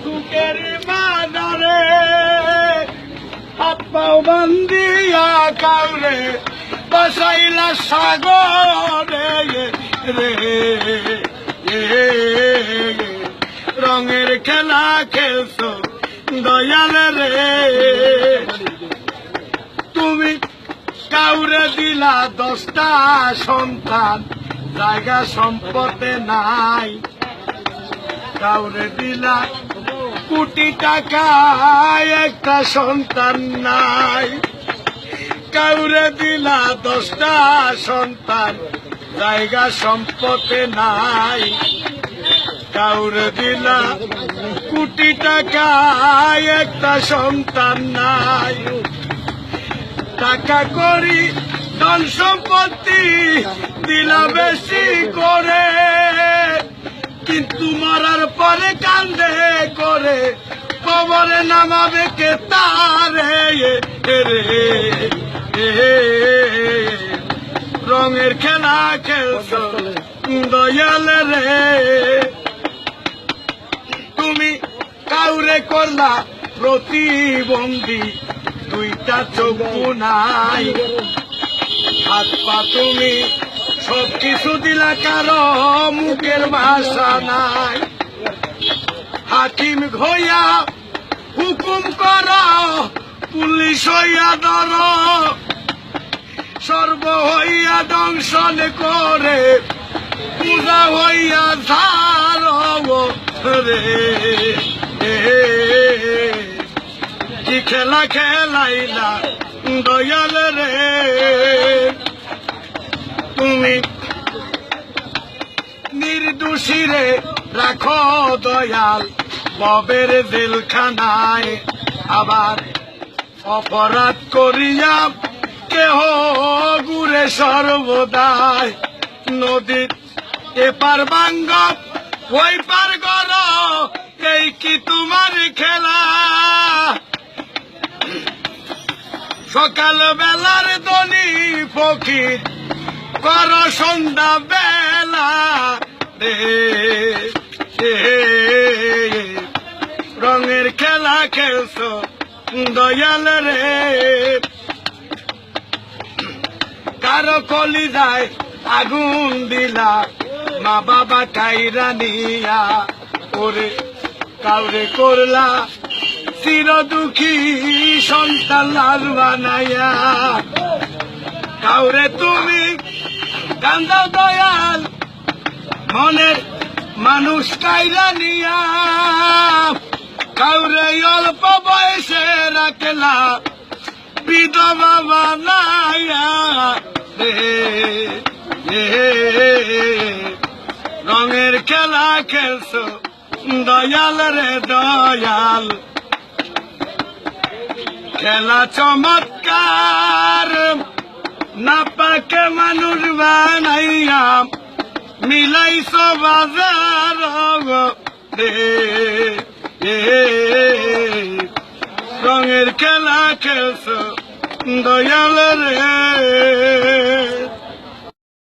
বুকের বাজারে হাপ্পাও বান্দিয়া কাউরে বসাইলা সাগরে রে রঙের খেলা খেলছো দয়াল রে তুমি কাউরে দিলা 10টা সন্তান জায়গা সম্পদে নাই কাউরে দিলা কোটি টাকা একটা সন্তান নাই কাউরে দিলা 10টা সন্তান জায়গা সম্পদে নাই কাউরে দিলা কোটি টাকা একটা সন্তান নাই টাকা করি ধন সম্পত্তি দিলা বেশি করে কিন্তু মরার পরে কান্দে করে কবরে নামাবে কে তারে রে রঙের খেলা খেলছো দয়াল রে তুমি কাউরে করলা প্রতিবন্ধী 2টা চক্ষু নাই হাত পা তুমি সবকিছু দিলা কারো মুখের ভাষা নাই হাকিম হইয়া হুকুম কর পুলিশ হইয়া ধর সর্ব হইয়া দংশন করে পূজা হইয়া ধার রে কি খেলা খেলাইলা দয়াল রে তুমি নির্দোষী রে রাখো দয়াল ববের জেলখানায় আবার অপরাধ করিয়া কেহ গুরে সর্বদায় নদীর এপার ভাঙ্গ ওই পার গর এই কি তোমার খেলা সকাল বেলার দনি ফকির কর সন্ধ্যা বেলা রে রঙের খেলা খেলছো দয়াল রে কারো কলি যায় আগুন দিলা মা বাবা কাইরা নিয়া ওরে কাউরে করলা চির দুঃখী সন্তান লাল বানাইয়া কাউরে তুমি কান্দাও দয়াল মনের মানুষ কাইরা নিয়া কাউরে অল্প বয়সে রাখলা বিধবা বানাইয়া রঙের খেলা খেলছো দয়াল রে দয়াল খেলা চমৎকার না পাকে মানুষ বানাইয়া মিলাইছো বাজার রঙের খেলা খেলছো দয়াল রে